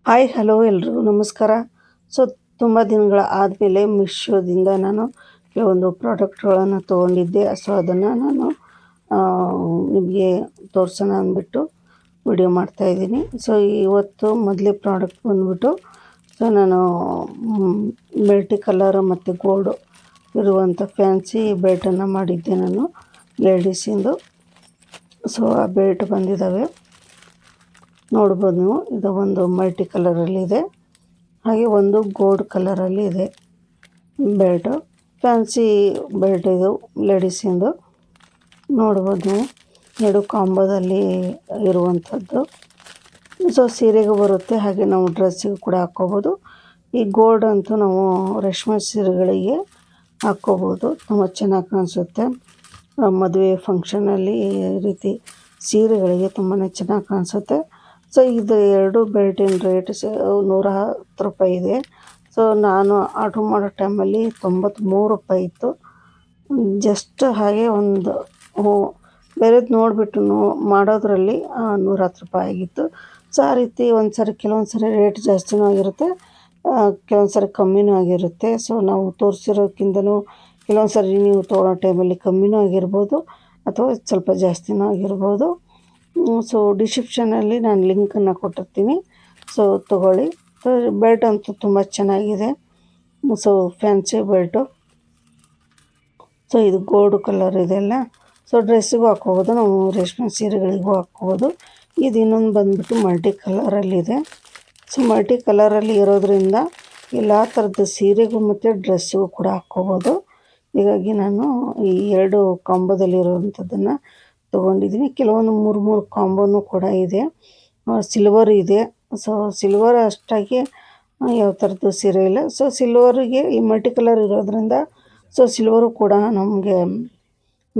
Hi hello ಎಲ್ರಿಗೂ ನಮಸ್ಕಾರ. So ತುಂಬ ದಿನಗಳ ಆದಮೇಲೆ ಮೀಶೋದಿಂದ ನಾನು ಕೆಲವೊಂದು ಪ್ರಾಡಕ್ಟ್ಗಳನ್ನು ತೊಗೊಂಡಿದ್ದೆ. ಸೊ ಅದನ್ನು ನಾನು ನಿಮಗೆ ತೋರಿಸೋಣ ಅಂದ್ಬಿಟ್ಟು ವಿಡಿಯೋ ಮಾಡ್ತಾಯಿದ್ದೀನಿ. ಸೊ ಇವತ್ತು ಮೊದಲೇ ಪ್ರಾಡಕ್ಟ್ ಬಂದ್ಬಿಟ್ಟು ಸೊ ನಾನು ಮಲ್ಟಿ ಕಲರ್ ಮತ್ತು ಗೋಲ್ಡು ಇರುವಂಥ ಫ್ಯಾನ್ಸಿ ಬೆಲ್ಟನ್ನು ಮಾಡಿದ್ದೆ ನಾನು ಲೇಡೀಸಿಂದು. ಸೊ ಆ ಬೆಲ್ಟ್ ಬಂದಿದ್ದಾವೆ ನೋಡ್ಬೋದು ನೀವು. ಇದು ಒಂದು ಮಲ್ಟಿ ಕಲರಲ್ಲಿದೆ, ಹಾಗೆ ಒಂದು ಗೋಲ್ಡ್ ಕಲರಲ್ಲಿ ಇದೆ ಬೆಲ್ಟು. ಫ್ಯಾನ್ಸಿ ಬೆಲ್ಟ್ ಇದು ಲೇಡೀಸಿಂದು ನೋಡ್ಬೋದು ನೀವು. ಎರಡು ಕಾಂಬೋದಲ್ಲಿ ಇರುವಂಥದ್ದು. ಸೊ ಸೀರೆಗೂ ಬರುತ್ತೆ, ಹಾಗೆ ನಾವು ಡ್ರೆಸ್ಸಿಗೂ ಕೂಡ ಹಾಕ್ಕೋಬೋದು. ಈ ಗೋಲ್ಡ್ ಅಂತೂ ನಾವು ರೇಷ್ಮೆ ಸೀರೆಗಳಿಗೆ ಹಾಕ್ಕೋಬೋದು, ತುಂಬ ಚೆನ್ನಾಗಿ ಕಾಣಿಸುತ್ತೆ. ಮದುವೆ ಫಂಕ್ಷನಲ್ಲಿ ಈ ರೀತಿ ಸೀರೆಗಳಿಗೆ ತುಂಬಾ ಚೆನ್ನಾಗಿ ಕಾಣಿಸುತ್ತೆ. ಸೊ ಇದು ಎರಡು ಬೆಲ್ಟಿನ ರೇಟ್ ₹110 ಇದೆ. ಸೊ ನಾನು ಆರ್ಡ್ರ್ ಮಾಡೋ ಟೈಮಲ್ಲಿ ₹93 ಇತ್ತು. ಜಸ್ಟ್ ಹಾಗೆ ಒಂದು ಬೇರೆದು ನೋಡಿಬಿಟ್ಟು ಮಾಡೋದ್ರಲ್ಲಿ ₹110 ಆಗಿತ್ತು. ಸೊ ಆ ರೀತಿ ಕೆಲವೊಂದು ಸರಿ ರೇಟ್ ಜಾಸ್ತಿನೂ ಆಗಿರುತ್ತೆ, ಕೆಲವೊಂದು ಸರಿ ಕಮ್ಮಿನೂ ಆಗಿರುತ್ತೆ. ಸೊ ನಾವು ತೋರಿಸಿರೋಕ್ಕಿಂತನೂ ಕೆಲವೊಂದು ಸರಿ ನೀವು ತೊಗೊಳ್ಳೋ ಟೈಮಲ್ಲಿ ಕಮ್ಮಿನೂ ಆಗಿರ್ಬೋದು ಅಥವಾ ಸ್ವಲ್ಪ ಜಾಸ್ತಿನೂ ಆಗಿರ್ಬೋದು. ಸೊ ಡಿಸ್ಕ್ರಿಪ್ಷನಲ್ಲಿ ನಾನು ಲಿಂಕನ್ನು ಕೊಟ್ಟಿರ್ತೀನಿ, ಸೊ ತೊಗೊಳ್ಳಿ. ಬೆಲ್ಟ್ ಅಂತೂ ತುಂಬ ಚೆನ್ನಾಗಿದೆ. So fancy belt. ಸೊ ಇದು ಗೋಲ್ಡ್ ಕಲರ್ ಇದೆಲ್ಲ. ಸೊ ಡ್ರೆಸ್ಸಿಗೂ ಹಾಕ್ಕೋಬೋದು, ನಾವು ರೇಷ್ಮೆ ಸೀರೆಗಳಿಗೂ ಹಾಕ್ಕೋಬೋದು. ಇದು ಇನ್ನೊಂದು ಬಂದುಬಿಟ್ಟು ಮಲ್ಟಿ ಕಲರಲ್ಲಿದೆ. ಸೊ ಮಲ್ಟಿ ಕಲರಲ್ಲಿ ಇರೋದ್ರಿಂದ ಎಲ್ಲ ಥರದ ಸೀರೆಗೂ ಮತ್ತು ಡ್ರೆಸ್ಸಿಗೂ ಕೂಡ ಹಾಕ್ಕೋಬೋದು. ಹೀಗಾಗಿ ನಾನು ಈ ಎರಡು ಕಾಂಬೋದಲ್ಲಿರುವಂಥದ್ದನ್ನು ತೊಗೊಂಡಿದ್ದೀನಿ. ಕೆಲವೊಂದು 3 ಕಾಂಬೋನೂ ಕೂಡ ಇದೆ. ಸಿಲ್ವರ್ ಇದೆ. ಸೊ ಸಿಲ್ವರ್ ಅಷ್ಟಾಗಿ ಯಾವ ಥರದ್ದು ಸೀರೆ ಇಲ್ಲ. ಸೊ ಸಿಲ್ವರಿಗೆ ಈ ಮಲ್ಟಿ ಕಲರ್ ಇರೋದ್ರಿಂದ ಸೊ ಸಿಲ್ವರು ಕೂಡ ನಮಗೆ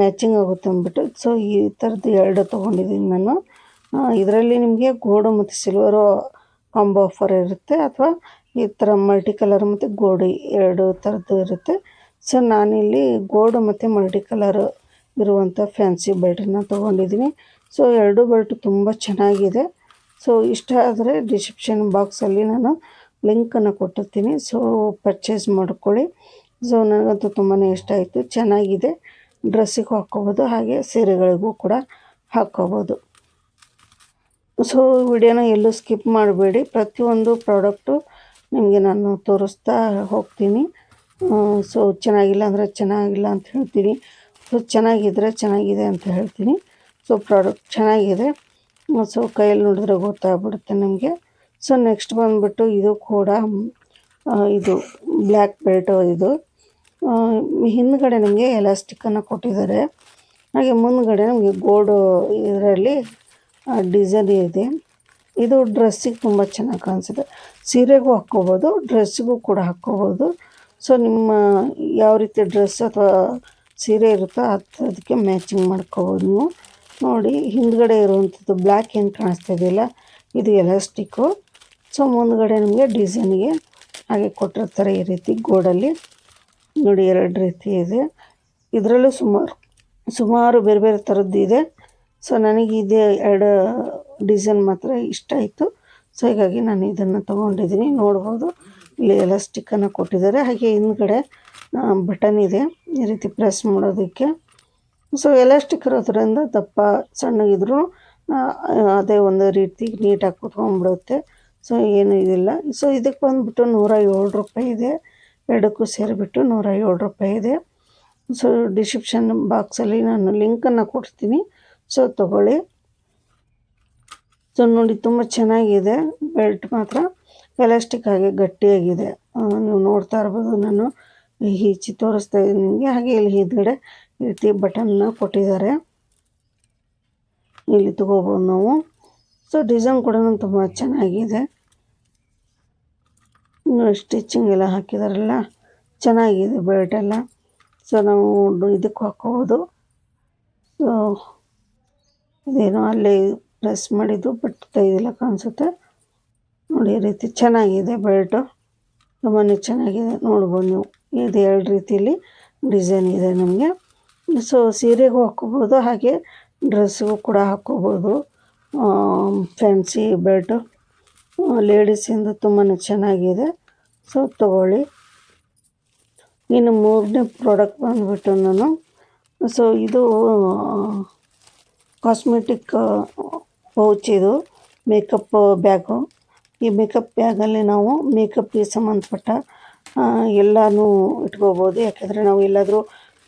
ಮ್ಯಾಚಿಂಗ್ ಆಗುತ್ತೆ ಅಂದ್ಬಿಟ್ಟು ಸೊ ಈ ಥರದ್ದು ಎರಡು ತೊಗೊಂಡಿದ್ದೀನಿ ನಾನು. ಇದರಲ್ಲಿ ನಿಮಗೆ ಗೋಲ್ಡು ಮತ್ತು ಸಿಲ್ವರು ಕಾಂಬೋ ಆಫರ್ ಇರುತ್ತೆ, ಅಥವಾ ಈ ಥರ ಮಲ್ಟಿ ಕಲರ್ ಮತ್ತು ಗೋಲ್ಡ್ ಎರಡು ಥರದ್ದು ಇರುತ್ತೆ. ಸೊ ನಾನಿಲ್ಲಿ ಗೋಲ್ಡ್ ಮತ್ತು ಮಲ್ಟಿ ಕಲರ್ ಇರುವಂಥ ಫ್ಯಾನ್ಸಿ ಬೆಲ್ಟನ್ನು ತೊಗೊಂಡಿದ್ದೀನಿ. ಸೊ ಎರಡು ಬೆಲ್ಟು ತುಂಬ ಚೆನ್ನಾಗಿದೆ. ಸೊ ಇಷ್ಟ ಆದರೆ ಡಿಸ್ಕ್ರಿಪ್ಷನ್ ಬಾಕ್ಸಲ್ಲಿ ನಾನು ಲಿಂಕನ್ನು ಕೊಟ್ಟಿರ್ತೀನಿ, ಸೊ ಪರ್ಚೇಸ್ ಮಾಡ್ಕೊಳ್ಳಿ. ಸೊ ನನಗಂತೂ ತುಂಬಾ ಇಷ್ಟ ಆಯಿತು, ಚೆನ್ನಾಗಿದೆ. ಡ್ರೆಸ್ಸಿಗೂ ಹಾಕ್ಕೋಬೋದು, ಹಾಗೆ ಸೀರೆಗಳಿಗೂ ಕೂಡ ಹಾಕ್ಕೋಬೋದು. ಸೊ ವಿಡಿಯೋನ ಎಲ್ಲೂ ಸ್ಕಿಪ್ ಮಾಡಬೇಡಿ, ಪ್ರತಿಯೊಂದು ಪ್ರಾಡಕ್ಟು ನಿಮಗೆ ನಾನು ತೋರಿಸ್ತಾ ಹೋಗ್ತೀನಿ. ಸೊ ಚೆನ್ನಾಗಿಲ್ಲ ಅಂದರೆ ಚೆನ್ನಾಗಿಲ್ಲ ಅಂತ ಹೇಳ್ತೀನಿ, ಸೊ ಚೆನ್ನಾಗಿದ್ದರೆ ಚೆನ್ನಾಗಿದೆ ಅಂತ ಹೇಳ್ತೀನಿ. ಸೊ ಪ್ರಾಡಕ್ಟ್ ಚೆನ್ನಾಗಿದೆ. ಸೊ ಕೈಯಲ್ಲಿ ನೋಡಿದ್ರೆ ಗೊತ್ತಾಗ್ಬಿಡುತ್ತೆ ನಿಮಗೆ. ಸೊ ನೆಕ್ಸ್ಟ್ ಬಂದುಬಿಟ್ಟು ಇದು ಕೂಡ ಇದು ಬ್ಲ್ಯಾಕ್ ಬೆಲ್ಟು. ಇದು ಹಿಂದ್ಗಡೆ ನಮಗೆ ಎಲಾಸ್ಟಿಕ್ಕನ್ನು ಕೊಟ್ಟಿದ್ದಾರೆ, ಹಾಗೆ ಮುಂದ್ಗಡೆ ನಮಗೆ ಗೋಲ್ಡು ಇದರಲ್ಲಿ ಡಿಸೈನ್ ಇದೆ. ಇದು ಡ್ರೆಸ್ಸಿಗೆ ತುಂಬ ಚೆನ್ನಾಗಿ ಕಾಣಿಸುತ್ತೆ. ಸೀರೆಗೂ ಹಾಕ್ಕೋಬೋದು, ಡ್ರೆಸ್ಸಿಗೂ ಕೂಡ ಹಾಕ್ಕೋಬೋದು. ಸೊ ನಿಮ್ಮ ಯಾವ ರೀತಿ ಡ್ರೆಸ್ ಅಥವಾ ಸೀರೆ ಇರುತ್ತೋ ಅದಕ್ಕೆ ಮ್ಯಾಚಿಂಗ್ ಮಾಡ್ಕೋಬೋದು ನೀವು. ನೋಡಿ ಹಿಂದ್ಗಡೆ ಇರುವಂಥದ್ದು ಬ್ಲ್ಯಾಕ್ ಏನು ಕಾಣಿಸ್ತಾ ಇದೆಯಲ್ಲ, ಇದು ಎಲಾಸ್ಟಿಕ್ಕು. ಸೊ ಮುಂದ್ಗಡೆ ನಮಗೆ ಡಿಸೈನಿಗೆ ಹಾಗೆ ಕೊಟ್ಟಿರ್ತಾರೆ ಈ ರೀತಿ ಗೋಲ್ಡಲ್ಲಿ. ನೋಡಿ ಎರಡು ರೀತಿ ಇದೆ. ಇದರಲ್ಲೂ ಸುಮಾರು ಬೇರೆ ಬೇರೆ ಥರದ್ದು ಇದೆ. ಸೊ ನನಗೆ ಇದೇ ಎರಡು ಡಿಸೈನ್ ಮಾತ್ರ ಇಷ್ಟ ಆಯಿತು. ಸೊ ಹೀಗಾಗಿ ನಾನು ಇದನ್ನು ತೊಗೊಂಡಿದ್ದೀನಿ. ನೋಡ್ಬೋದು ಇಲ್ಲಿ ಎಲಾಸ್ಟಿಕ್ಕನ್ನು ಕೊಟ್ಟಿದ್ದಾರೆ, ಹಾಗೆ ಹಿಂದ್ಗಡೆ ಬಟನ್ ಇದೆ ಈ ರೀತಿ ಪ್ರೆಸ್ ಮಾಡೋದಕ್ಕೆ. ಸೊ ಎಲಾಸ್ಟಿಕ್ ಇರೋದ್ರಿಂದ ದಪ್ಪ ಸಣ್ಣಗಿದ್ರು ಅದೇ ಒಂದು ರೀತಿ ನೀಟಾಗಿ ಕುತ್ಕೊಂಡ್ಬಿಡುತ್ತೆ. ಸೊ ಏನೂ ಇದಿಲ್ಲ. ಸೊ ಇದಕ್ಕೆ ಬಂದುಬಿಟ್ಟು ₹107 ಇದೆ. ಎರಡಕ್ಕೂ ಸೇರಿಬಿಟ್ಟು ₹107 ಇದೆ. ಸೊ ಡಿಸ್ಕ್ರಿಪ್ಷನ್ ಬಾಕ್ಸಲ್ಲಿ ನಾನು ಲಿಂಕನ್ನು ಕೊಡ್ತೀನಿ, ಸೊ ತೊಗೊಳ್ಳಿ. ಸೊ ನೋಡಿ ತುಂಬ ಚೆನ್ನಾಗಿದೆ ಬೆಲ್ಟ್ ಮಾತ್ರ. ಎಲಾಸ್ಟಿಕ್ ಹಾಗೆ ಗಟ್ಟಿಯಾಗಿದೆ, ನೀವು ನೋಡ್ತಾ ಇರ್ಬೋದು. ನಾನು ಹೀಚಿ ತೋರಿಸ್ತಾ ಇದ್ದೀನಿ ನಿಮಗೆ. ಹಾಗೆ ಇಲ್ಲಿ ಹಿಂದ್ಗಡೆ ಈ ರೀತಿ ಬಟನ್ನ ಕೊಟ್ಟಿದ್ದಾರೆ, ಇಲ್ಲಿ ತಗೋಬೋದು ನಾವು. ಸೊ ಡಿಸೈನ್ ಕೂಡ ತುಂಬ ಚೆನ್ನಾಗಿದೆ. ಸ್ಟಿಚಿಂಗ್ ಎಲ್ಲ ಹಾಕಿದಾರಲ್ಲ, ಚೆನ್ನಾಗಿದೆ ಬೆಲ್ಟ್ ಎಲ್ಲ. ಸೊ ನಾವು ಇದಕ್ಕೆ ಹಾಕ್ಕೋಬೋದು. ಸೊ ಇದೇನೋ ಅಲ್ಲಿ ಪ್ರೆಸ್ ಮಾಡಿದ್ದು ಬಟ್ ಕೈದೆಲ್ಲ ಕಾಣಿಸುತ್ತೆ. ನೋಡಿ ಈ ರೀತಿ ಚೆನ್ನಾಗಿದೆ ಬೆಲ್ಟು, ತುಂಬಾ ಚೆನ್ನಾಗಿದೆ. ನೋಡ್ಬೋದು ನೀವು, ಇದು ಎರಡು ರೀತಿಯಲ್ಲಿ ಡಿಸೈನ್ ಇದೆ ನಮಗೆ. ಸೊ ಸೀರೆಗೂ ಹಾಕ್ಕೋಬೋದು, ಹಾಗೆ ಡ್ರೆಸ್ಸಿಗೂ ಕೂಡ ಹಾಕ್ಕೋಬೋದು ಫ್ಯಾನ್ಸಿ ಬೆಲ್ಟು. ಲೇಡೀಸಿಂದ ತುಂಬಾ ಚೆನ್ನಾಗಿದೆ. ಸೊ ತಗೊಳ್ಳಿ. ಇನ್ನು ಮೂರನೇ ಪ್ರಾಡಕ್ಟ್ ಬಂದುಬಿಟ್ಟು ನಾನು ಇದು ಕಾಸ್ಮೆಟಿಕ್ ಪೌಚ್, ಇದು ಮೇಕಪ್ ಬ್ಯಾಗು. ಈ ಮೇಕಪ್ ಬ್ಯಾಗಲ್ಲಿ ನಾವು ಮೇಕಪ್ಗೆ ಸಂಬಂಧಪಟ್ಟ ಎಲ್ಲನೂ ಇಟ್ಕೋಬೋದು. ಯಾಕೆಂದರೆ ನಾವು ಎಲ್ಲಾದರೂ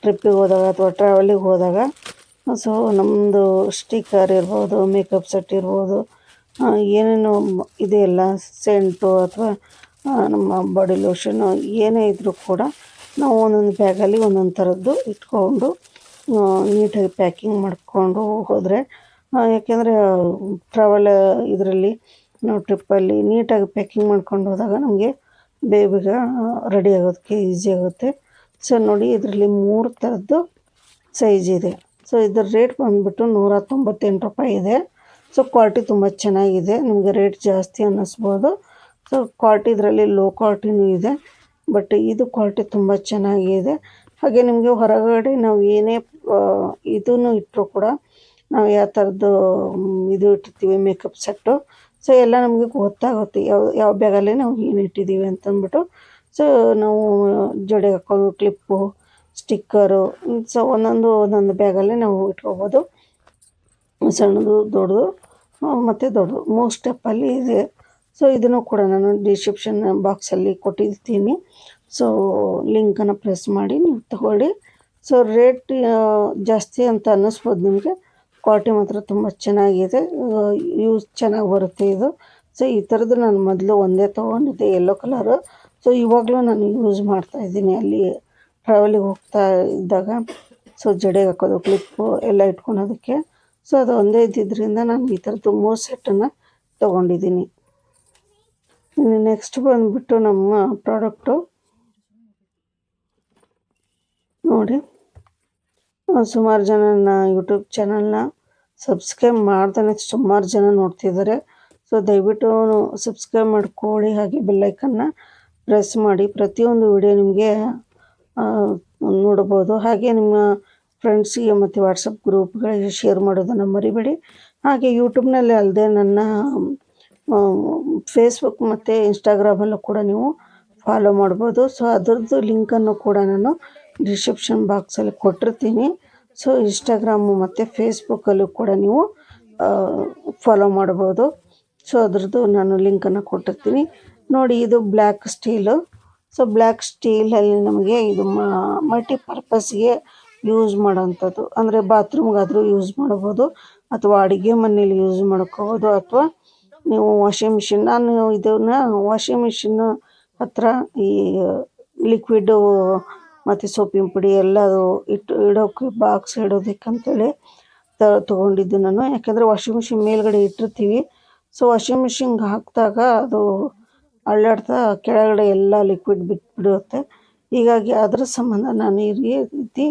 ಟ್ರಿಪ್ಪಿಗೆ ಹೋದಾಗ ಅಥವಾ ಟ್ರಾವೆಲಿಗೆ ಹೋದಾಗ ಸೊ ನಮ್ಮದು ಸ್ಟಿಕ್ಕರ್ ಇರ್ಬೋದು, ಮೇಕಪ್ ಸೆಟ್ ಇರ್ಬೋದು, ಏನೇನು ಇದೆಯಲ್ಲ, ಸೆಂಟು ಅಥವಾ ನಮ್ಮ ಬಾಡಿ ಲೋಷನ್ನು ಏನೇ ಇದ್ದರೂ ಕೂಡ ನಾವು ಒಂದೊಂದು ಬ್ಯಾಗಲ್ಲಿ ಒಂದೊಂದು ಥರದ್ದು ಇಟ್ಕೊಂಡು ನೀಟಾಗಿ ಪ್ಯಾಕಿಂಗ್ ಮಾಡಿಕೊಂಡು ಹೋದರೆ, ಯಾಕೆಂದರೆ ಟ್ರಾವೆಲ್ ಇದರಲ್ಲಿ ನಾವು ಟ್ರಿಪ್ಪಲ್ಲಿ ನೀಟಾಗಿ ಪ್ಯಾಕಿಂಗ್ ಮಾಡ್ಕೊಂಡು ಹೋದಾಗ ನಮಗೆ ಬೇಗ ರೆಡಿ ಆಗೋದಕ್ಕೆ ಈಸಿ ಆಗುತ್ತೆ. ಸೊ ನೋಡಿ, ಇದರಲ್ಲಿ 3 ಥರದ್ದು ಸೈಜ್ ಇದೆ. ಸೊ ಇದರ ರೇಟ್ ಬಂದುಬಿಟ್ಟು 198 ರೂಪಾಯಿ ಇದೆ. ಸೊ ಕ್ವಾಲಿಟಿ ತುಂಬ ಚೆನ್ನಾಗಿದೆ. ನಿಮಗೆ ರೇಟ್ ಜಾಸ್ತಿ ಅನ್ನಿಸ್ಬೋದು. ಸೊ ಕ್ವಾಲಿಟಿ ಇದರಲ್ಲಿ ಲೋ ಕ್ವಾಲಿಟಿನೂ ಇದೆ, ಬಟ್ ಇದು ಕ್ವಾಲಿಟಿ ತುಂಬ ಚೆನ್ನಾಗಿದೆ. ಹಾಗೆ ನಿಮಗೆ ಹೊರಗಡೆ ನಾವು ಏನೇ ಇದನ್ನು ಇಟ್ಟರೂ ಕೂಡ, ನಾವು ಯಾವ ಥರದ್ದು ಇದು ಇಟ್ಟಿರ್ತೀವಿ ಮೇಕಪ್ ಸೆಟ್ಟು, ಸೊ ಎಲ್ಲ ನಮಗೆ ಗೊತ್ತಾಗುತ್ತೆ ಯಾವ ಬ್ಯಾಗಲ್ಲಿ ನಾವು ಏನು ಇಟ್ಟಿದ್ದೀವಿ ಅಂತಂದ್ಬಿಟ್ಟು. ಸೊ ನಾವು ಜಡೆಗೆ ಹಾಕೋದು ಕ್ಲಿಪ್ಪು, ಸ್ಟಿಕ್ಕರು, ಸೊ ಒಂದೊಂದು ಬ್ಯಾಗಲ್ಲಿ ನಾವು ಇಟ್ಕೋಬೋದು. ಸಣ್ಣದು, ದೊಡ್ಡದು ಮತ್ತು ದೊಡ್ಡದು 3 ಸ್ಟೆಪ್ಪಲ್ಲಿ ಇದೆ. ಸೊ ಇದನ್ನು ಕೂಡ ನಾನು ಡಿಸ್ಕ್ರಿಪ್ಷನ್ ಬಾಕ್ಸಲ್ಲಿ ಕೊಟ್ಟಿರ್ತೀನಿ. ಸೊ ಲಿಂಕನ್ನು ಪ್ರೆಸ್ ಮಾಡಿ ನೀವು ತಗೊಳ್ಳಿ. ಸೊ ರೇಟ್ ಜಾಸ್ತಿ ಅಂತ ಅನ್ನಿಸ್ಬೋದು ನಿಮಗೆ, ಕ್ವಾಲಿಟಿ ಮಾತ್ರ ತುಂಬ ಚೆನ್ನಾಗಿದೆ, ಯೂಸ್ ಚೆನ್ನಾಗಿ ಬರುತ್ತೆ ಇದು. ಸೊ ಈ ಥರದ್ದು ನಾನು ಮೊದಲು ಒಂದೇ ತೊಗೊಂಡಿದ್ದೆ, ಯೆಲ್ಲೋ ಕಲರು. ಸೊ ಇವಾಗಲೂ ನಾನು ಯೂಸ್ ಮಾಡ್ತಾಯಿದ್ದೀನಿ ಅಲ್ಲಿ ಟ್ರಾವೆಲಿಗೆ ಹೋಗ್ತಾ ಇದ್ದಾಗ. ಸೊ ಜಡೆಗೆ ಹಾಕೋದು ಕ್ಲಿಪ್ಪು ಎಲ್ಲ ಇಟ್ಕೊಳೋದಕ್ಕೆ. ಸೊ ಅದು ಒಂದೇ ಇದ್ದಿದ್ದರಿಂದ ನಾನು ಈ ಥರದ್ದು 3 ಸೆಟ್ಟನ್ನು ತೊಗೊಂಡಿದ್ದೀನಿ. ಇನ್ನು ನೆಕ್ಸ್ಟ್ ಬಂದುಬಿಟ್ಟು ನಮ್ಮ ಪ್ರಾಡಕ್ಟು ನೋಡಿ, ಸುಮಾರು ಜನ ನನ್ನ ಯೂಟ್ಯೂಬ್ ಚಾನಲ್ನ ಸಬ್ಸ್ಕ್ರೈಬ್ ಮಾಡ್ದೇ ಸುಮಾರು ಜನ ನೋಡ್ತಿದ್ದಾರೆ. ಸೊ ದಯವಿಟ್ಟು ಸಬ್ಸ್ಕ್ರೈಬ್ ಮಾಡ್ಕೊಳ್ಳಿ, ಹಾಗೆ ಬೆಲ್ಲೈಕನ್ನ ಪ್ರೆಸ್ ಮಾಡಿ. ಪ್ರತಿಯೊಂದು ವಿಡಿಯೋ ನಿಮಗೆ ನೋಡ್ಬೋದು. ಹಾಗೆ ನಿಮ್ಮ ಫ್ರೆಂಡ್ಸಿಗೆ ಮತ್ತು ವಾಟ್ಸಪ್ ಗ್ರೂಪ್ಗಳಿಗೆ ಶೇರ್ ಮಾಡೋದನ್ನು ಮರಿಬೇಡಿ. ಹಾಗೆ ಯೂಟ್ಯೂಬ್ನಲ್ಲಿ ಅಲ್ಲದೆ ನನ್ನ ಫೇಸ್ಬುಕ್ ಮತ್ತು ಇನ್ಸ್ಟಾಗ್ರಾಮಲ್ಲೂ ಕೂಡ ನೀವು ಫಾಲೋ ಮಾಡ್ಬೋದು. ಸೊ ಅದರದ್ದು ಲಿಂಕನ್ನು ಕೂಡ ನಾನು ಡಿಸ್ಕ್ರಿಪ್ಷನ್ ಬಾಕ್ಸಲ್ಲಿ ಕೊಟ್ಟಿರ್ತೀನಿ. ಸೊ ಇನ್ಸ್ಟಾಗ್ರಾಮು ಮತ್ತು ಫೇಸ್ಬುಕ್ಕಲ್ಲೂ ಕೂಡ ನೀವು ಫಾಲೋ ಮಾಡ್ಬೋದು. ಸೊ ಅದರದ್ದು ನಾನು ಲಿಂಕನ್ನು ಕೊಟ್ಟಿರ್ತೀನಿ. ನೋಡಿ, ಇದು ಬ್ಲ್ಯಾಕ್ ಸ್ಟೀಲು. ಸೊ ಬ್ಲ್ಯಾಕ್ ಸ್ಟೀಲಲ್ಲಿ ನಮಗೆ ಇದು ಮಲ್ಟಿಪರ್ಪಸ್ಗೆ ಯೂಸ್ ಮಾಡೋಂಥದ್ದು. ಅಂದರೆ ಬಾತ್ರೂಮ್ಗಾದರೂ ಯೂಸ್ ಮಾಡ್ಬೋದು, ಅಥವಾ ಅಡುಗೆ ಮನೇಲಿ ಯೂಸ್ ಮಾಡ್ಕೋಬೋದು, ಅಥವಾ ನೀವು ವಾಷಿಂಗ್ ಮಿಷಿನ್, ನಾನು ಇದನ್ನು ವಾಷಿಂಗ್ ಮಿಷಿನ್ ಹತ್ರ ಈ ಲಿಕ್ವಿಡ್ಡು ಮತ್ತು ಸೋಪಿನ ಪುಡಿ ಎಲ್ಲ ಇಡೋಕ್ಕೆ ಬಾಕ್ಸ್ ಇಡೋದಕ್ಕಂತೇಳಿ ತೊಗೊಂಡಿದ್ದು ನಾನು. ಯಾಕೆಂದರೆ ವಾಷಿಂಗ್ ಮಿಷಿನ್ ಮೇಲ್ಗಡೆ ಇಟ್ಟಿರ್ತೀವಿ. ಸೊ ವಾಷಿಂಗ್ ಮಿಷಿನ್ಗೆ ಹಾಕಿದಾಗ ಅದು ಅಳ್ಳಾಡ್ತಾ ಕೆಳಗಡೆ ಎಲ್ಲ ಲಿಕ್ವಿಡ್ ಬಿಟ್ಬಿಡುತ್ತೆ. ಹೀಗಾಗಿ ಅದರ ಸಂಬಂಧ ನಾನು ಈ ರೀತಿ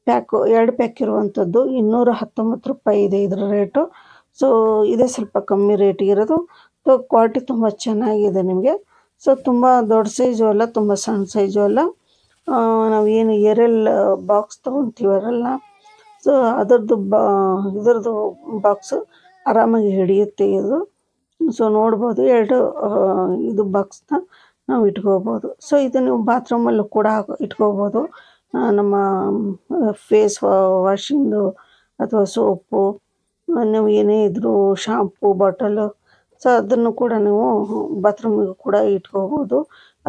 2 ಪ್ಯಾಕ್ ಇರುವಂಥದ್ದು 219 ರೂಪಾಯಿ ಇದೆ ಇದರ ರೇಟು. ಸೊ ಇದೇ ಸ್ವಲ್ಪ ಕಮ್ಮಿ ರೇಟಿಗಿರೋದು. ಸೊ ಕ್ವಾಲಿಟಿ ತುಂಬ ಚೆನ್ನಾಗಿದೆ ನಿಮಗೆ. ಸೊ ತುಂಬ ದೊಡ್ಡ ಸೈಜು ಅಲ್ಲ, ತುಂಬ ಸಣ್ಣ ಸೈಜು ಅಲ್ಲ. ನಾವೇನು ಏರೆಲ್ ಬಾಕ್ಸ್ ತೊಗೊತೀವಲ್ಲ, ಸೊ ಇದರದ್ದು ಬಾಕ್ಸು ಆರಾಮಾಗಿ ಹಿಡಿಯುತ್ತೆ ಇದು. ಸೊ ನೋಡ್ಬೋದು, 2 ಇದು ಬಾಕ್ಸ್ನ ನಾವು ಇಟ್ಕೋಬೋದು. ಸೊ ಇದು ನೀವು ಬಾತ್ರೂಮಲ್ಲೂ ಕೂಡ ಇಟ್ಕೋಬೋದು. ನಮ್ಮ ಫೇಸ್ ವಾಶಿಂದು ಅಥವಾ ಸೋಪು, ನೀವು ಏನೇ ಇದ್ದರೂ ಶಾಂಪೂ ಬಾಟಲು, ಸೊ ಅದನ್ನು ಕೂಡ ನೀವು ಬಾತ್ರೂಮಿಗೂ ಕೂಡ ಇಟ್ಕೋಬೋದು.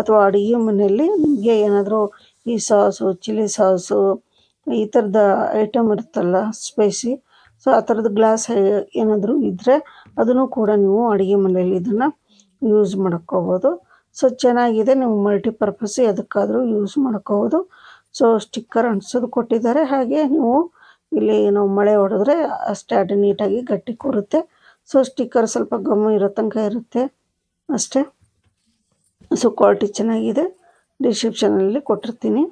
ಅಥವಾ ಅಡುಗೆ ಮನೆಯಲ್ಲಿ ನಿಮಗೆ ಏನಾದರೂ ಈ ಸಾಸು, ಚಿಲ್ಲಿ ಸಾಸು, ಈ ಥರದ ಐಟಮ್ ಇರುತ್ತಲ್ಲ ಸ್ಪೈಸಿ, ಸೊ ಆ ಥರದ್ದು ಗ್ಲಾಸ್ ಏನಾದರೂ ಇದ್ದರೆ ಅದನ್ನು ಕೂಡ ನೀವು ಅಡುಗೆ ಮನೆಯಲ್ಲಿ ಇದನ್ನು ಯೂಸ್ ಮಾಡ್ಕೋಬೋದು. ಸೊ ಚೆನ್ನಾಗಿದೆ, ನೀವು ಮಲ್ಟಿಪರ್ಪಸ್ ಎದಕ್ಕಾದರೂ ಯೂಸ್ ಮಾಡ್ಕೋಬೋದು. ಸೊ ಸ್ಟಿಕ್ಕರ್ ಅಂಟಿಸೋದು ಕೊಟ್ಟಿದ್ದಾರೆ. ಹಾಗೆ ನೀವು ಇಲ್ಲಿ ನಾವು ಮಳೆ ಹೊಡೆದ್ರೆ ಅಷ್ಟೇ ಅದು ನೀಟಾಗಿ ಗಟ್ಟಿ ಕೂರುತ್ತೆ. ಸೊ ಸ್ಟಿಕ್ಕರ್ ಸ್ವಲ್ಪ ಗಮ್ಮು ಇರೋ ತನಕ ಇರುತ್ತೆ ಅಷ್ಟೇ. ಸೊ ಕ್ವಾಲಿಟಿ ಚೆನ್ನಾಗಿದೆ, ಡಿಸ್ಕ್ರಿಪ್ಷನಲ್ಲಿ ಕೊಟ್ಟಿರ್ತೀನಿ.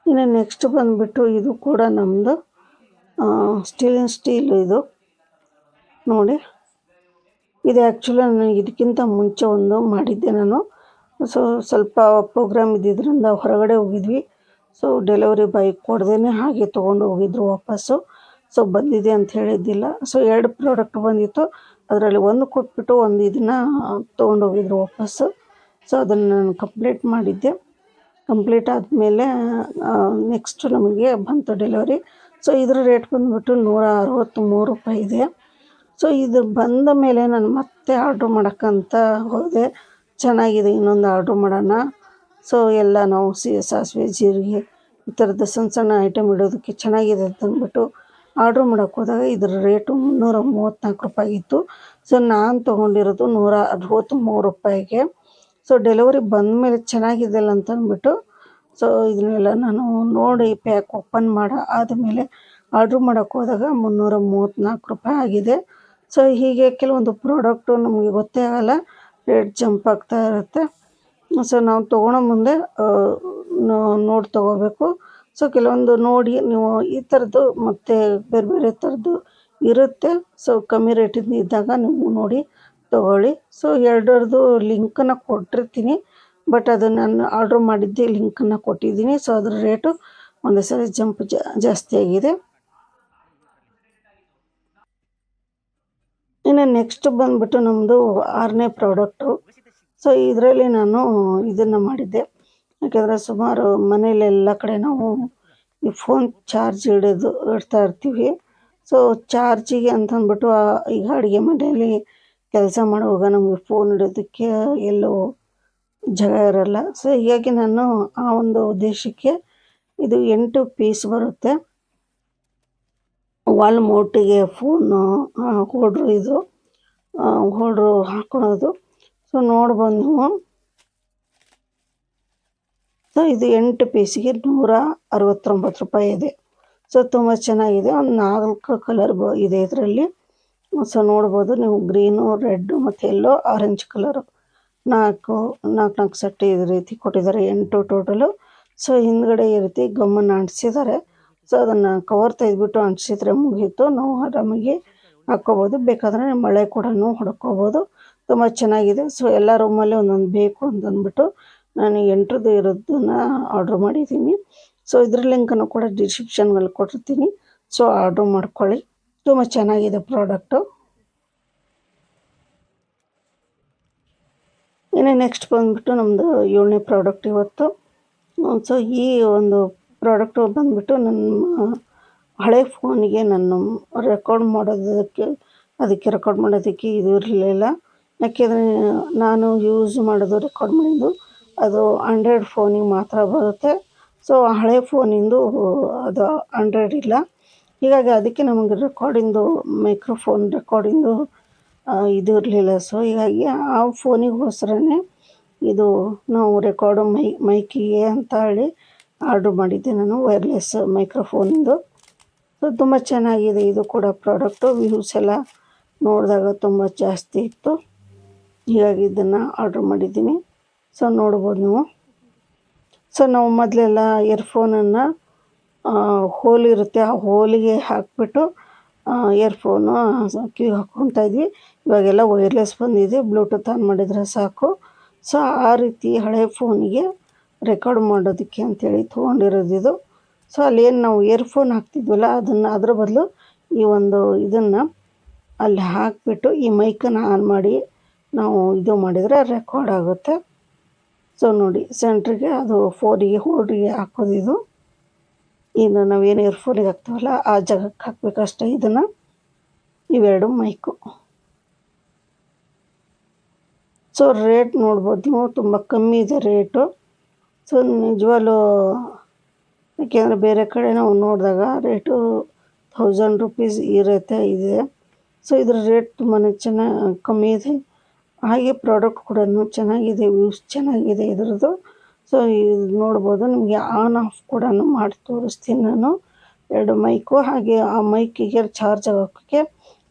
ಇನ್ನು ನೆಕ್ಸ್ಟ್ ಬಂದುಬಿಟ್ಟು ಇದು ಕೂಡ ನಮ್ಮದು ಸ್ಟೀಲ್ ಇದು ನೋಡಿ. ಇದು ಆ್ಯಕ್ಚುಲಿ ನಾನು ಇದಕ್ಕಿಂತ ಮುಂಚೆ ಒಂದು ಮಾಡಿದ್ದೆ ನಾನು. ಸೊ ಸ್ವಲ್ಪ ಪ್ರೋಗ್ರಾಮ್ ಇದ್ದಿದ್ದರಿಂದ ಹೊರಗಡೆ ಹೋಗಿದ್ವಿ. ಸೊ ಡೆಲಿವರಿ ಬಾಯ್ ಕೊಡ್ದೇ ಹಾಗೆ ತೊಗೊಂಡು ಹೋಗಿದ್ರು ವಾಪಸ್ಸು. ಸೊ ಬಂದಿದೆ ಅಂತ ಹೇಳಿದ್ದಿಲ್ಲ. ಸೊ 2 ಪ್ರಾಡಕ್ಟ್ ಬಂದಿತ್ತು. ಅದರಲ್ಲಿ ಒಂದು ಕೊಟ್ಬಿಟ್ಟು ಒಂದು ಇದನ್ನು ತೊಗೊಂಡೋಗಿದ್ರು ವಾಪಸ್ಸು. ಸೊ ಅದನ್ನು ನಾನು ಕಂಪ್ಲೀಟ್ ಮಾಡಿದ್ದೆ. ಕಂಪ್ಲೀಟ್ ಆದಮೇಲೆ ನೆಕ್ಸ್ಟ್ ನಮಗೆ ಬಂತು ಡೆಲಿವರಿ. ಸೊ ಇದ್ರ ರೇಟ್ ಬಂದುಬಿಟ್ಟು ₹163 ಇದೆ. ಸೊ ಇದು ಬಂದ ಮೇಲೆ ನಾನು ಮತ್ತೆ ಆರ್ಡ್ರ್ ಮಾಡೋಕ್ಕಂತ ಹೋದೆ. ಚೆನ್ನಾಗಿದೆ, ಇನ್ನೊಂದು ಆರ್ಡ್ರ್ ಮಾಡೋಣ. ಸೊ ಎಲ್ಲ ನಾವು ಸಾಸಿವೆ ಜೀರಿಗೆ ಈ ಥರದ್ದು ಸಣ್ಣ ಸಣ್ಣ ಐಟಮ್ ಇಡೋದಕ್ಕೆ ಚೆನ್ನಾಗಿದೆ ಅಂತ ಅಂದ್ಬಿಟ್ಟು ಆರ್ಡ್ರ್ ಮಾಡೋಕ್ಕೆ ಹೋದಾಗ ಇದ್ರ ರೇಟು ₹334 ಇತ್ತು. ಸೊ ನಾನು ತೊಗೊಂಡಿರೋದು ₹163. ಸೊ ಡೆಲಿವರಿ ಬಂದಮೇಲೆ ಚೆನ್ನಾಗಿದೆಯಲ್ಲ ಅಂತ ಅಂದ್ಬಿಟ್ಟು ಸೊ ಇದನ್ನೆಲ್ಲ ನಾನು ನೋಡಿ ಪ್ಯಾಕ್ ಓಪನ್ ಆದಮೇಲೆ ಆರ್ಡ್ರ್ ಮಾಡೋಕ್ಕೆ ಹೋದಾಗ ₹334 ಆಗಿದೆ. ಸೊ ಹೀಗೆ ಕೆಲವೊಂದು ಪ್ರಾಡಕ್ಟು ನಮಗೆ ಗೊತ್ತೇ ಆಗಲ್ಲ, ರೇಟ್ ಜಂಪ್ ಆಗ್ತಾ ಇರುತ್ತೆ. ಸೊ ನಾವು ತೊಗೊಳೋ ಮುಂದೆ ನೋಡಿ ತೊಗೋಬೇಕು. ಸೊ ಕೆಲವೊಂದು ನೋಡಿ ನೀವು ಈ ಥರದ್ದು ಮತ್ತು ಬೇರೆ ಬೇರೆ ಥರದ್ದು ಇರುತ್ತೆ. ಸೊ ಕಮ್ಮಿ ರೇಟಿಂದ ಇದ್ದಾಗ ನೀವು ನೋಡಿ ತೊಗೊಳ್ಳಿ. ಸೊ ಎರಡರದ್ದು ಲಿಂಕನ್ನು ಕೊಟ್ಟಿರ್ತೀನಿ, ಬಟ್ ಅದು ನಾನು ಆರ್ಡ್ರ್ ಮಾಡಿದ್ದೆ ಲಿಂಕನ್ನು ಕೊಟ್ಟಿದ್ದೀನಿ. ಸೊ ಅದರ ರೇಟು ಒಂದೇ ಸರಿ ಜಂಪ್ ಜಾಸ್ತಿ ಆಗಿದೆ. ಇನ್ನು ನೆಕ್ಸ್ಟ್ ಬಂದುಬಿಟ್ಟು ನಮ್ಮದು 6ನೇ ಪ್ರಾಡಕ್ಟು. ಸೊ ಇದರಲ್ಲಿ ನಾನು ಇದನ್ನು ಮಾಡಿದ್ದೆ, ಯಾಕೆಂದರೆ ಸುಮಾರು ಮನೇಲಿ ಎಲ್ಲ ಕಡೆ ನಾವು ಈ ಫೋನ್ ಚಾರ್ಜ್ ಇಡ್ತಾ ಇರ್ತೀವಿ. ಸೊ ಚಾರ್ಜಿಗೆ ಅಂತಂದ್ಬಿಟ್ಟು ಈಗ ಅಡುಗೆ ಮನೆಯಲ್ಲಿ ಕೆಲಸ ಮಾಡುವಾಗ ನಮಗೆ ಫೋನ್ ಇಡೋದಕ್ಕೆ ಎಲ್ಲೋ ಜಾಗ ಇರೋಲ್ಲ. ಸೊ ಹೀಗಾಗಿ ನಾನು ಆ ಒಂದು ಉದ್ದೇಶಕ್ಕೆ ಇದು 8 ಪೀಸ್ ಬರುತ್ತೆ. ವಾಲ್ ಮೌಂಟಿಗೆ ಫೋನು ಹೋಲ್ಡ್ರು ಹಾಕೊಳ್ಳೋದು. ಸೊ ನೋಡ್ಬೋದು ನೀವು. ಸೊ ಇದು 8 ಪೀಸಿಗೆ ₹169 ಇದೆ. ಸೊ ತುಂಬ ಚೆನ್ನಾಗಿದೆ. ಒಂದು 4 ಕಲರ್ ಇದೆ ಇದರಲ್ಲಿ. ಸೊ ನೋಡ್ಬೋದು ನೀವು, ಗ್ರೀನು, ರೆಡ್ಡು ಮತ್ತು ಎಲ್ಲೋ, ಆರೆಂಜ್ ಕಲರು, 4 ಸೆಟ್ ಈ ರೀತಿ ಕೊಟ್ಟಿದ್ದಾರೆ, 8 ಟೋಟಲು. ಸೊ ಹಿಂದ್ಗಡೆ ಈ ರೀತಿ ಗಮ್ಮನ್ನು ಅಂಟಿಸಿದ್ದಾರೆ. ಸೊ ಅದನ್ನು ಕವರ್ ತೆಗೆದುಬಿಟ್ಟು ಅಂಟಿಸಿದ್ರೆ ಮುಗೀತು, ನಾವು ಆರಾಮಾಗಿ ಹಾಕ್ಕೋಬೋದು. ಬೇಕಾದರೆ ಮಳೆ ಕೂಡ ಹೊಡ್ಕೋಬೋದು. ತುಂಬ ಚೆನ್ನಾಗಿದೆ. ಸೊ ಎಲ್ಲ ರೂಮಲ್ಲಿ ಒಂದೊಂದು ಬೇಕು ಅಂತಂದ್ಬಿಟ್ಟು ನಾನು 8 ಇರೋದನ್ನು ಆರ್ಡ್ರ್ ಮಾಡಿದ್ದೀನಿ. ಸೊ ಇದ್ರ ಲಿಂಕನ್ನು ಕೂಡ ಡಿಸ್ಕ್ರಿಪ್ಷನ್ನಲ್ಲಿ ಕೊಟ್ಟಿರ್ತೀನಿ. ಸೊ ಆರ್ಡ್ರ್ ಮಾಡ್ಕೊಳ್ಳಿ, ತುಂಬ ಚೆನ್ನಾಗಿದೆ ಪ್ರಾಡಕ್ಟು. ಇನ್ನು ನೆಕ್ಸ್ಟ್ ಬಂದುಬಿಟ್ಟು ನಮ್ಮದು 7ನೇ ಪ್ರಾಡಕ್ಟ್ ಇವತ್ತು. ಸೊ ಈ ಒಂದು ಪ್ರಾಡಕ್ಟು ಬಂದುಬಿಟ್ಟು ನನ್ನ ಹಳೆ ಫೋನಿಗೆ ನಾನು ರೆಕಾರ್ಡ್ ಮಾಡೋದಕ್ಕೆ ಇದು ಇರಲಿಲ್ಲ. ಯಾಕೆಂದರೆ ನಾನು ಯೂಸ್ ಮಾಡೋದು ರೆಕಾರ್ಡ್ ಮಾಡಿದ್ದು ಅದು ಆಂಡ್ರಾಯ್ಡ್ ಫೋನಿಗೆ ಮಾತ್ರ ಬರುತ್ತೆ. ಸೊ ಹಳೆ ಫೋನಿಂದು ಅದು ಆಂಡ್ರಾಯ್ಡ್ ಇಲ್ಲ. ಹೀಗಾಗಿ ಅದಕ್ಕೆ ನಮಗೆ ಮೈಕ್ರೋಫೋನ್ ರೆಕಾರ್ಡಿಂದು ಇದು ಇರಲಿಲ್ಲ. ಸೊ ಹೀಗಾಗಿ ಆ ಫೋನಿಗೋಸ್ಕರನೇ ಇದು ನಾವು ರೆಕಾರ್ಡು ಮೈಕಿಗೆ ಅಂತ ಹೇಳಿ ಆರ್ಡ್ರ್ ಮಾಡಿದ್ದೆ ನಾನು, ವೈರ್ಲೆಸ್ ಮೈಕ್ರೋಫೋನಿಂದು. ಸೊ ತುಂಬ ಚೆನ್ನಾಗಿದೆ ಇದು ಕೂಡ ಪ್ರಾಡಕ್ಟು. ವ್ಯೂಸ್ ಎಲ್ಲ ನೋಡಿದಾಗ ತುಂಬ ಜಾಸ್ತಿ ಇತ್ತು, ಹೀಗಾಗಿ ಇದನ್ನು ಆರ್ಡ್ರ್ ಮಾಡಿದ್ದೀನಿ. ಸೊ ನೋಡ್ಬೋದು ನೀವು. ಸೊ ನಾವು ಮೊದಲೆಲ್ಲ ಇಯರ್ಫೋನನ್ನು ಹೋಲ್ ಇರುತ್ತೆ, ಆ ಹೋಲಿಗೆ ಹಾಕಿಬಿಟ್ಟು ಇಯರ್ಫೋನು ಕಿವಿಗೆ ಹಾಕ್ಕೊತಾ ಇದ್ವಿ. ಇವಾಗೆಲ್ಲ ವೈರ್ಲೆಸ್ ಬಂದಿದೆ, ಬ್ಲೂಟೂತ್ ಆನ್ ಮಾಡಿದರೆ ಸಾಕು. ಸೊ ಆ ರೀತಿ ಹಳೆ ಫೋನಿಗೆ ರೆಕಾರ್ಡ್ ಮಾಡೋದಕ್ಕೆ ಅಂಥೇಳಿ ತೊಗೊಂಡಿರೋದು ಇದು. ಸೊ ಅಲ್ಲೇನು ನಾವು ಇಯರ್ಫೋನ್ ಹಾಕ್ತಿದ್ವಲ್ಲ ಅದ್ರ ಬದಲು ಈ ಒಂದು ಇದನ್ನು ಅಲ್ಲಿ ಹಾಕಿಬಿಟ್ಟು ಈ ಮೈಕನ್ನು ಆನ್ ಮಾಡಿ ನಾವು ಇದು ಮಾಡಿದರೆ ರೆಕಾರ್ಡ್ ಆಗುತ್ತೆ. ಸೊ ನೋಡಿ, ಸೆಂಟ್ರಿಗೆ ಅದು ಫೋನಿಗೆ ಹೋಲ್ಡ್ರಿಗೆ ಹಾಕೋದಿದು. ಇನ್ನು ನಾವೇನು ಇಯರ್ಫೋನಿಗೆ ಹಾಕ್ತೀವಲ್ಲ ಆ ಜಾಗಕ್ಕೆ ಹಾಕಬೇಕಷ್ಟೇ ಇದನ್ನು, ಇವೆರಡು ಮೈಕು. ಸೊ ರೇಟ್ ನೋಡ್ಬೋದು ನೀವು, ತುಂಬ ಕಮ್ಮಿ ಇದೆ ರೇಟು. ಸೊ ನಿಜವಾಗ್ಲೂ, ಯಾಕೆಂದರೆ ಬೇರೆ ಕಡೆ ನಾವು ನೋಡಿದಾಗ ರೇಟು ₹1000 ಇದೆ. ಸೊ ಇದರ ರೇಟ್ ತುಂಬಾ ಕಮ್ಮಿ ಇದೆ. ಹಾಗೆ ಪ್ರಾಡಕ್ಟ್ ಕೂಡ ಚೆನ್ನಾಗಿದೆ, ವ್ಯೂಸ್ ಚೆನ್ನಾಗಿದೆ ಇದರದ್ದು. ಸೊ ಇದು ನೋಡ್ಬೋದು, ನಿಮಗೆ ಆನ್ ಆಫ್ ಕೂಡ ಮಾಡಿ ತೋರಿಸ್ತೀನಿ ನಾನು. 2 ಮೈಕು, ಹಾಗೆ ಆ ಮೈಕಿಗೆ ಚಾರ್ಜ್ ಹಾಕೋಕ್ಕೆ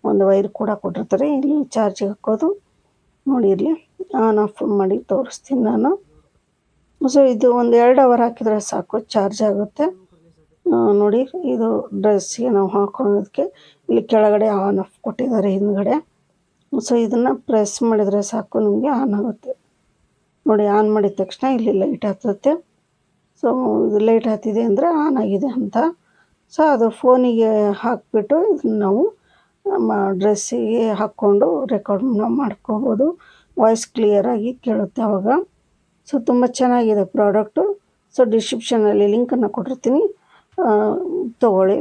ಒಂದು ವೈರ್ ಕೂಡ ಕೊಟ್ಟಿರ್ತಾರೆ, ಇಲ್ಲಿ ಚಾರ್ಜಿಗೆ ಹಾಕೋದು. ನೋಡಿ ಇಲ್ಲಿ ಆನ್ ಆಫ್ ಮಾಡಿ ತೋರಿಸ್ತೀನಿ ನಾನು. ಸೊ ಇದು ಒಂದು 2 ಅವರ್ ಹಾಕಿದರೆ ಸಾಕು, ಚಾರ್ಜ್ ಆಗುತ್ತೆ. ನೋಡಿ, ಇದು ಡ್ರೆಸ್ಸಿಗೆ ನಾವು ಹಾಕೊಳ್ಳೋದಕ್ಕೆ ಇಲ್ಲಿ ಕೆಳಗಡೆ ಆನ್ ಆಫ್ ಕೊಟ್ಟಿದ್ದಾರೆ ಹಿಂದ್ಗಡೆ. ಸೊ ಇದನ್ನು ಪ್ರೆಸ್ ಮಾಡಿದರೆ ಸಾಕು, ನಿಮಗೆ ಆನ್ ಆಗುತ್ತೆ. ನೋಡಿ, ಆನ್ ಮಾಡಿದ ತಕ್ಷಣ ಇಲ್ಲಿ ಲೈಟ್ ಹತ್ತುತ್ತೆ. ಸೊ ಇದು ಲೈಟ್ ಹತ್ತಿದೆ ಅಂದರೆ ಆನ್ ಆಗಿದೆ ಅಂತ. ಸೊ ಅದು ಫೋನಿಗೆ ಹಾಕಿಬಿಟ್ಟು ಇದನ್ನು ನಾವು ನಮ್ಮ ಡ್ರೆಸ್ಸಿಗೆ ಹಾಕ್ಕೊಂಡು ರೆಕಾರ್ಡ್ ಮಾಡ್ಕೋಬೋದು. ವಾಯ್ಸ್ ಕ್ಲಿಯರಾಗಿ ಕೇಳುತ್ತೆ ಆವಾಗ. ಸೊ ತುಂಬ ಚೆನ್ನಾಗಿದೆ ಪ್ರಾಡಕ್ಟು. ಸೊ ಡಿಸ್ಕ್ರಿಪ್ಷನಲ್ಲಿ ಲಿಂಕನ್ನು ಕೊಟ್ಟಿರ್ತೀನಿ, ತೊಗೊಳ್ಳಿ.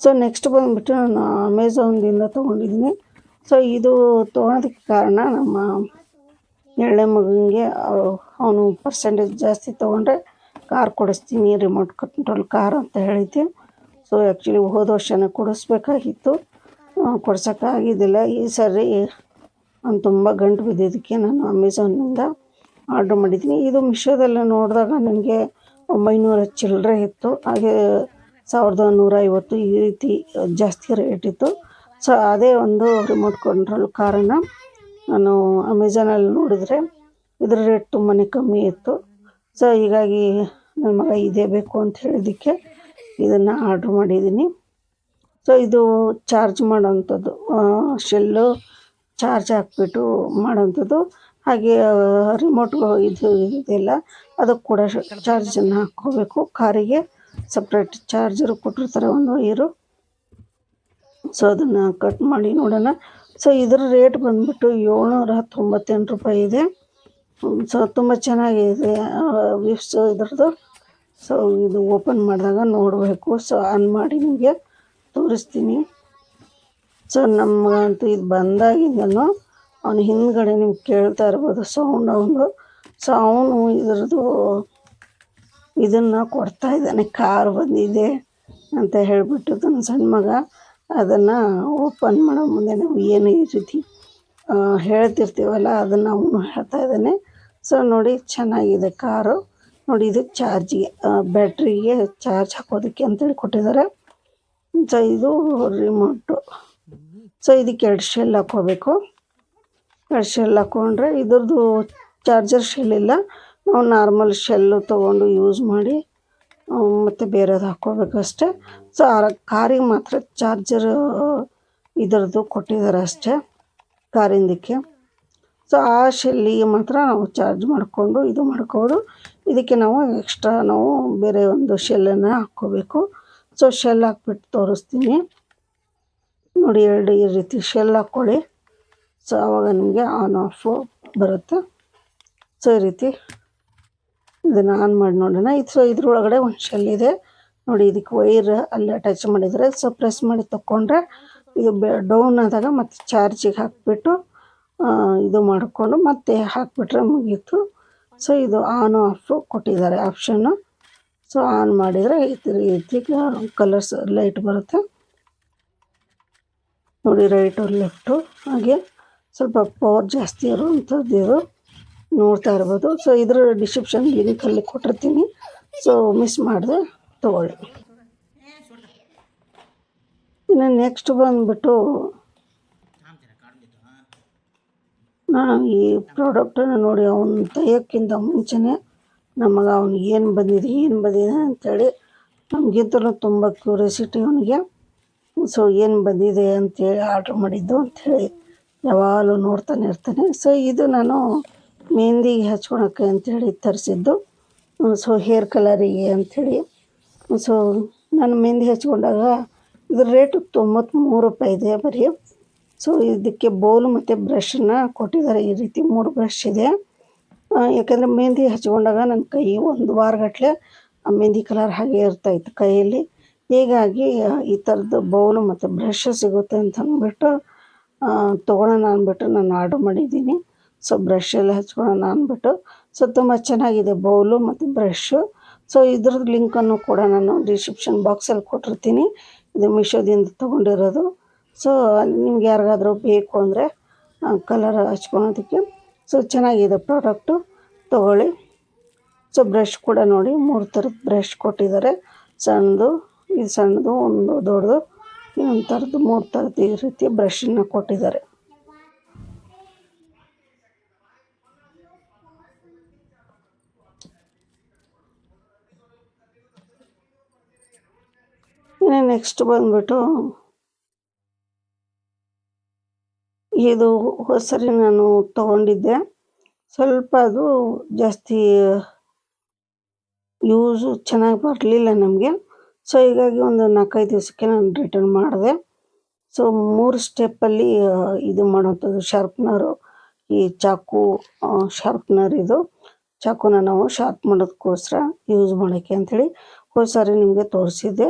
ಸೊ ನೆಕ್ಸ್ಟ್ ಬಂದುಬಿಟ್ಟು ನಾನು ಅಮೆಝಾನ್ದಿಂದ ತೊಗೊಂಡಿದ್ದೀನಿ. ಸೊ ಇದು ತೊಗೊಳೋದಕ್ಕೆ ಕಾರಣ ನಮ್ಮ ಎರಡನೇ ಮಗನಿಗೆ ಅವನು ಪರ್ಸೆಂಟೇಜ್ ಜಾಸ್ತಿ ತೊಗೊಂಡ್ರೆ ಕಾರ್ ಕೊಡಿಸ್ತೀನಿ, ರಿಮೋಟ್ ಕಂಟ್ರೋಲ್ ಕಾರ್ ಅಂತ ಹೇಳಿದ್ದೆ. ಸೊ ಆ್ಯಕ್ಚುಲಿ ಹೋದ ವರ್ಷನೇ ಕೊಡಿಸ್ಬೇಕಾಗಿತ್ತು, ಕೊಡ್ಸೋಕ್ಕಾಗಿದ್ದಿಲ್ಲ. ಈ ಸರಿ ನಾನು ತುಂಬ ಗಂಟು ಬಿದ್ದಿದ್ದಕ್ಕೆ ನಾನು ಅಮೆಝಾನ್ನಿಂದ ಆರ್ಡ್ರ್ ಮಾಡಿದ್ದೀನಿ. ಇದು ಮಿಶೋದಲ್ಲಿ ನೋಡಿದಾಗ ನನಗೆ 900 ಚಿಲ್ಲರೆ ಇತ್ತು, ಹಾಗೆ 1150 ಈ ರೀತಿ ಜಾಸ್ತಿ ರೇಟ್ ಇತ್ತು. ಸೊ ಅದೇ ಒಂದು ರಿಮೋಟ್ ಕಂಟ್ರೋಲ್ ಕಾರನ್ನು ನಾನು ಅಮೆಝಾನಲ್ಲಿ ನೋಡಿದರೆ ಇದರ ರೇಟ್ ತುಂಬಾ ಕಮ್ಮಿ ಇತ್ತು. ಸೊ ಹೀಗಾಗಿ ನನ್ನ ಮಗ ಇದೇ ಬೇಕು ಅಂತ ಹೇಳಿದ್ದಕ್ಕೆ ಇದನ್ನು ಆರ್ಡ್ರ್ ಮಾಡಿದ್ದೀನಿ. ಸೊ ಇದು ಚಾರ್ಜ್ ಮಾಡೋವಂಥದ್ದು, ಶೆಲ್ಲು ಚಾರ್ಜ್ ಹಾಕ್ಬಿಟ್ಟು ಮಾಡೋವಂಥದ್ದು. ಹಾಗೆ ರಿಮೋಟ್ ಇದು ಇದೆಲ್ಲ ಅದಕ್ಕೆ ಕೂಡ ಚಾರ್ಜನ್ನು ಹಾಕ್ಕೋಬೇಕು. ಕಾರಿಗೆ ಸಪ್ರೇಟ್ ಚಾರ್ಜರು ಕೊಟ್ಟಿರ್ತಾರೆ, ಒಂದು ವೈರು. ಸೊ ಅದನ್ನು ಕಟ್ ಮಾಡಿ ನೋಡೋಣ. ಸೊ ಇದರ ರೇಟ್ ಬಂದುಬಿಟ್ಟು 798 ರೂಪಾಯಿ ಇದೆ. ಸೊ ತುಂಬ ಚೆನ್ನಾಗಿದೆ ವಿವ್ಸ್ ಇದ್ರದ್ದು. ಸೊ ಇದು ಓಪನ್ ಮಾಡಿದಾಗ ನೋಡಬೇಕು. ಸೊ ಆನ್ ಮಾಡಿ ನಿಮಗೆ ತೋರಿಸ್ತೀನಿ. ಸೊ ನಮಗಂತೂ ಇದು ಬಂದಾಗಿಂದನು ಅವನು ಹಿಂದ್ಗಡೆ ನಿಮ್ಗೆ ಕೇಳ್ತಾ ಇರ್ಬೋದು ಸೌಂಡ್ ಅವನು. ಸೊ ಅವನು ಇದ್ರದ್ದು ಇದನ್ನು ಕೊಡ್ತಾ ಇದ್ದಾನೆ, ಕಾರ್ ಬಂದಿದೆ ಅಂತ ಹೇಳಿಬಿಟ್ಟು. ನನ್ನ ಸಣ್ಣ ಮಗ ಅದನ್ನು ಓಪನ್ ಮಾಡೋ ಮುಂದೆ ನಾವು ಏನು ಈ ರೀತಿ ಹೇಳ್ತಿರ್ತೀವಲ್ಲ ಅದನ್ನು ಅವನು ಹೇಳ್ತಾ ಇದ್ದಾನೆ. ಸೊ ನೋಡಿ ಚೆನ್ನಾಗಿದೆ ಕಾರು. ನೋಡಿ ಇದು ಚಾರ್ಜಿಗೆ, ಬ್ಯಾಟ್ರಿಗೆ ಚಾರ್ಜ್ ಹಾಕೋದಕ್ಕೆ ಅಂತೇಳಿ ಕೊಟ್ಟಿದ್ದಾರೆ. ಸೊ ಇದು ರಿಮೋಟು. ಸೊ ಇದಕ್ಕೆ 2 ಶೆಲ್ ಹಾಕ್ಕೋಬೇಕು. 2 ಶೆಲ್ ಹಾಕ್ಕೊಂಡ್ರೆ ಇದ್ರದ್ದು ಚಾರ್ಜರ್ ಶೆಲ್ ಇಲ್ಲ, ನಾವು ನಾರ್ಮಲ್ ಶೆಲ್ಲು ತೊಗೊಂಡು ಯೂಸ್ ಮಾಡಿ ಮತ್ತು ಬೇರೆದು ಹಾಕ್ಕೋಬೇಕಷ್ಟೆ. ಸೊ ಕಾರಿಗೆ ಮಾತ್ರ ಚಾರ್ಜರ್ ಇದರದ್ದು ಕೊಟ್ಟಿದ್ದಾರೆ ಅಷ್ಟೇ, ಕಾರಿಂದಕ್ಕೆ. ಸೊ ಆ ಶೆಲ್ಲಿಗೆ ಮಾತ್ರ ನಾವು ಚಾರ್ಜ್ ಮಾಡಿಕೊಂಡು ಇದು ಮಾಡ್ಕೋಬೋದು. ಇದಕ್ಕೆ ನಾವು ಎಕ್ಸ್ಟ್ರಾ ನಾವು ಬೇರೆ ಒಂದು ಶೆಲ್ಲನ್ನು ಹಾಕ್ಕೋಬೇಕು. ಸೊ ಶೆಲ್ ಹಾಕ್ಬಿಟ್ಟು ತೋರಿಸ್ತೀನಿ ನೋಡಿ. 2 ಈ ರೀತಿ ಶೆಲ್ ಹಾಕ್ಕೊಳ್ಳಿ. ಸೊ ಆವಾಗ ನಿಮಗೆ ಆನ್ ಆಫ್ ಬರುತ್ತೆ. ಸೊ ಈ ರೀತಿ ಇದನ್ನು ಆನ್ ಮಾಡಿ ನೋಡೋಣ. ಸೊ ಇದ್ರೊಳಗಡೆ ಒಂದು ಶೆಲ್ ಇದೆ ನೋಡಿ. ಇದಕ್ಕೆ ವೈರ್ ಅಲ್ಲಿ ಅಟ್ಯಾಚ್ ಮಾಡಿದರೆ, ಸೊ ಪ್ರೆಸ್ ಮಾಡಿ ತಗೊಂಡ್ರೆ ಇದು ಡೌನ್ ಆದಾಗ ಮತ್ತೆ ಚಾರ್ಜಿಗೆ ಹಾಕಿಬಿಟ್ಟು ಇದು ಮಾಡಿಕೊಂಡು ಮತ್ತೆ ಹಾಕಿಬಿಟ್ರೆ ಮುಗೀತು. ಸೊ ಇದು ಆನ್ ಆಫ್ ಕೊಟ್ಟಿದ್ದಾರೆ ಆಪ್ಷನ್ನು. ಸೊ ಆನ್ ಮಾಡಿದರೆ ಈ ರೀತಿ ಕಲರ್ಸ್ ಲೈಟ್ ಬರುತ್ತೆ ನೋಡಿ, ರೈಟು ಲೆಫ್ಟು. ಹಾಗೆ ಸ್ವಲ್ಪ ಪವರ್ ಜಾಸ್ತಿ ಇರುವಂಥದ್ದು ಇದು, ನೋಡ್ತಾ ಇರ್ಬೋದು. ಸೊ ಇದರ ಡಿಸ್ಕ್ರಿಪ್ಷನ್ ಲಿಂಕಲ್ಲಿ ಕೊಟ್ಟಿರ್ತೀನಿ. ಸೊ ಮಿಸ್ ಮಾಡಿದೆ ತೊಗೊಳ್ಳಿ. ಇನ್ನು ನೆಕ್ಸ್ಟ್ ಬಂದುಬಿಟ್ಟು ನಾನು ಈ ಪ್ರಾಡಕ್ಟನ್ನು ನೋಡಿ ಅವನು ತೆಗಿಯೋಕ್ಕಿಂತ ಮುಂಚೆನೇ ನಮಗೆ ಅವ್ನಿಗೆ ಏನು ಬಂದಿದೆ ಅಂಥೇಳಿ ನಮಗಿಂತಲೂ ತುಂಬ ಕ್ಯೂರಿಯಾಸಿಟಿ ಅವನಿಗೆ. ಸೊ ಏನು ಬಂದಿದೆ ಅಂಥೇಳಿ ಆರ್ಡ್ರ್ ಮಾಡಿದ್ದು ಅಂಥೇಳಿ ಯಾವಾಗಲೂ ನೋಡ್ತಾನೆ ಇರ್ತಾನೆ. ಸೊ ಇದು ನಾನು ಮೆಹಂದಿಗೆ ಹಚ್ಕೊಳಕ್ಕೆ ಅಂಥೇಳಿ ತರಿಸಿದ್ದು. ಸೊ ಹೇರ್ ಕಲರಿಗೆ ಅಂಥೇಳಿ. ಸೊ ನಾನು ಮೆಹಂದಿ ಹಚ್ಕೊಂಡಾಗ ಇದ್ರ ರೇಟು 93 ರೂಪಾಯಿ ಇದೆ ಬರೀ. ಸೊ ಇದಕ್ಕೆ ಬೌಲ್ ಮತ್ತು ಬ್ರಷನ್ನು ಕೊಟ್ಟಿದ್ದಾರೆ. ಈ ರೀತಿ 3 ಬ್ರಷ್ ಇದೆ. ಯಾಕಂದರೆ ಮೆಹಂದಿ ಹಚ್ಕೊಂಡಾಗ ನನ್ನ ಕೈ 1 ವಾರಗಟ್ಟಲೆ ಮೆಹಂದಿ ಕಲರ್ ಹಾಗೆ ಇರ್ತಾಯಿತ್ತು ಕೈಯಲ್ಲಿ. ಹೀಗಾಗಿ ಈ ಥರದ್ದು ಬೌಲು ಮತ್ತು ಬ್ರಷ್ ಸಿಗುತ್ತೆ ಅಂತ ಅಂದ್ಬಿಟ್ಟು ತೊಗೊಳೋಣ ಅಂದ್ಬಿಟ್ಟು ನಾನು ಆರ್ಡ್ರ್ ಮಾಡಿದ್ದೀನಿ. ಸೊ ಬ್ರಷೆಲ್ಲ ಹಚ್ಕೊಳ್ಳೋಣ ಅಂದ್ಬಿಟ್ಟು. ಸೊ ತುಂಬ ಚೆನ್ನಾಗಿದೆ ಬೌಲು ಮತ್ತು ಬ್ರಷ್ಷು. ಸೊ ಇದ್ರದ್ದು ಲಿಂಕನ್ನು ಕೂಡ ನಾನು ಡಿಸ್ಕ್ರಿಪ್ಷನ್ ಬಾಕ್ಸಲ್ಲಿ ಕೊಟ್ಟಿರ್ತೀನಿ. ಇದು ಮಿಶೋದಿಂದ ತೊಗೊಂಡಿರೋದು. ಸೊ ನಿಮ್ಗೆ ಯಾರಿಗಾದರೂ ಬೇಕು ಅಂದರೆ ಕಲರ್ ಹಚ್ಕೊಳೋದಕ್ಕೆ ಸೊ ಚೆನ್ನಾಗಿದೆ ಪ್ರಾಡಕ್ಟು, ತೊಗೊಳ್ಳಿ. ಸೊ ಬ್ರಷ್ ಕೂಡ ನೋಡಿ 3 ಥರದ ಬ್ರಷ್ ಕೊಟ್ಟಿದ್ದಾರೆ. ಸಣ್ಣದು, ಇದು ಸಣ್ಣದು, ಒಂದು ದೊಡ್ಡದು, ಇನ್ನೊಂದು ಥರದ್ದು, 3 ಥರದ್ದು ಈ ರೀತಿ ಬ್ರಷನ್ನು ಕೊಟ್ಟಿದ್ದಾರೆ. ಇನ್ನು ನೆಕ್ಸ್ಟ್ ಬಂದುಬಿಟ್ಟು ಇದು ಹೊಸರಿ ನಾನು ತೊಗೊಂಡಿದ್ದೆ. ಸ್ವಲ್ಪ ಅದು ಜಾಸ್ತಿ ಯೂಸು ಚೆನ್ನಾಗಿ ಬರಲಿಲ್ಲ ನಮಗೆ. ಸೊ ಹೀಗಾಗಿ ಒಂದು 4-5 ದಿವಸಕ್ಕೆ ನಾನು ರಿಟರ್ನ್ ಮಾಡಿದೆ. ಸೊ 3 ಸ್ಟೆಪ್ಪಲ್ಲಿ ಇದು ಮಾಡೋಂಥದ್ದು ಶಾರ್ಪ್ನರು, ಈ ಚಾಕು ಶಾರ್ಪ್ನರ್ ಇದು ಚಾಕುನ ನಾವು ಶಾರ್ಪ್ ಮಾಡೋದಕ್ಕೋಸ್ಕರ ಯೂಸ್ ಮಾಡೋಕ್ಕೆ ಅಂಥೇಳಿ ಹೋದ ಸಾರಿ ನಿಮಗೆ ತೋರಿಸಿದ್ದೆ.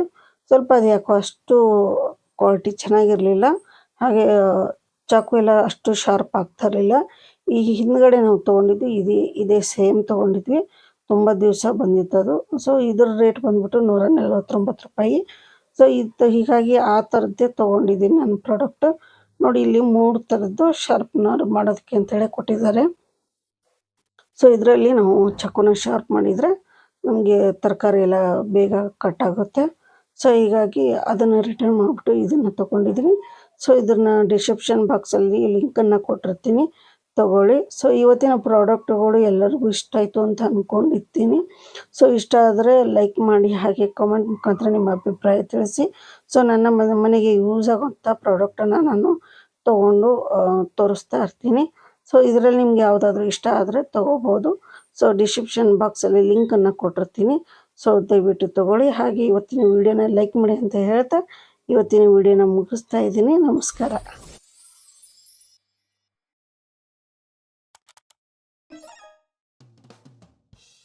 ಸ್ವಲ್ಪ ಅದು ಯಾಕೋ ಅಷ್ಟು ಕ್ವಾಲಿಟಿ ಚೆನ್ನಾಗಿರಲಿಲ್ಲ, ಹಾಗೆ ಚಾಕು ಎಲ್ಲ ಅಷ್ಟು ಶಾರ್ಪ್ ಆಗ್ತಾ ಇರಲಿಲ್ಲ. ಈ ಹಿಂದ್ಗಡೆ ನಾವು ತೊಗೊಂಡಿದ್ದು ಇದೇ ಸೇಮ್ ತೊಗೊಂಡಿದ್ವಿ, ತುಂಬ ದಿವಸ ಬಂದಿತ್ತದು. ಸೊ ಇದ್ರ ರೇಟ್ ಬಂದ್ಬಿಟ್ಟು 149 ರೂಪಾಯಿ. ಸೊ ಹೀಗಾಗಿ ಆ ಥರದ್ದೇ ತೊಗೊಂಡಿದ್ದೀನಿ ನಾನು ಪ್ರಾಡಕ್ಟ್. ನೋಡಿ ಇಲ್ಲಿ 3 ಥರದ್ದು ಶಾರ್ಪ್ನರ್ ಮಾಡೋದಕ್ಕೆ ಅಂತೇಳಿ ಕೊಟ್ಟಿದ್ದಾರೆ. ಸೊ ಇದರಲ್ಲಿ ನಾವು ಚಾಕುನ ಶಾರ್ಪ್ ಮಾಡಿದರೆ ನಮಗೆ ತರಕಾರಿ ಎಲ್ಲ ಬೇಗ ಕಟ್ ಆಗುತ್ತೆ. ಸೊ ಹೀಗಾಗಿ ಅದನ್ನು ರಿಟರ್ನ್ ಮಾಡಿಬಿಟ್ಟು ಇದನ್ನು ತೊಗೊಂಡಿದ್ವಿ. ಸೊ ಇದನ್ನು ಡಿಸ್ಕ್ರಿಪ್ಷನ್ ಬಾಕ್ಸಲ್ಲಿ ಲಿಂಕನ್ನು ಕೊಟ್ಟಿರ್ತೀನಿ, ತಗೊಳ್ಳಿ. ಸೊ ಇವತ್ತಿನ ಪ್ರಾಡಕ್ಟ್ಗಳು ಎಲ್ಲರಿಗೂ ಇಷ್ಟ ಆಯಿತು ಅಂತ ಅಂದ್ಕೊಂಡಿರ್ತೀನಿ. ಸೊ ಇಷ್ಟ ಆದರೆ ಲೈಕ್ ಮಾಡಿ, ಹಾಗೆ ಕಮೆಂಟ್ ಮುಖಾಂತರ ನಿಮ್ಮ ಅಭಿಪ್ರಾಯ ತಿಳಿಸಿ. ಸೊ ನನ್ನ ಮನೆಗೆ ಯೂಸ್ ಆಗುವಂಥ ಪ್ರಾಡಕ್ಟನ್ನು ನಾನು ತೊಗೊಂಡು ತೋರಿಸ್ತಾ ಇರ್ತೀನಿ. ಸೊ ಇದರಲ್ಲಿ ನಿಮ್ಗೆ ಯಾವುದಾದ್ರೂ ಇಷ್ಟ ಆದರೆ ತೊಗೋಬೋದು. ಸೊ ಡಿಸ್ಕ್ರಿಪ್ಷನ್ ಬಾಕ್ಸಲ್ಲಿ ಲಿಂಕನ್ನು ಕೊಟ್ಟಿರ್ತೀನಿ. ಸೊ ದಯವಿಟ್ಟು ತೊಗೊಳ್ಳಿ. ಹಾಗೆ ಇವತ್ತಿನ ವೀಡಿಯೋನ ಲೈಕ್ ಮಾಡಿ ಅಂತ ಹೇಳ್ತಾ ಇವತ್ತಿನ ವೀಡಿಯೋನ ಮುಗಿಸ್ತಾ ಇದ್ದೀನಿ. ನಮಸ್ಕಾರ.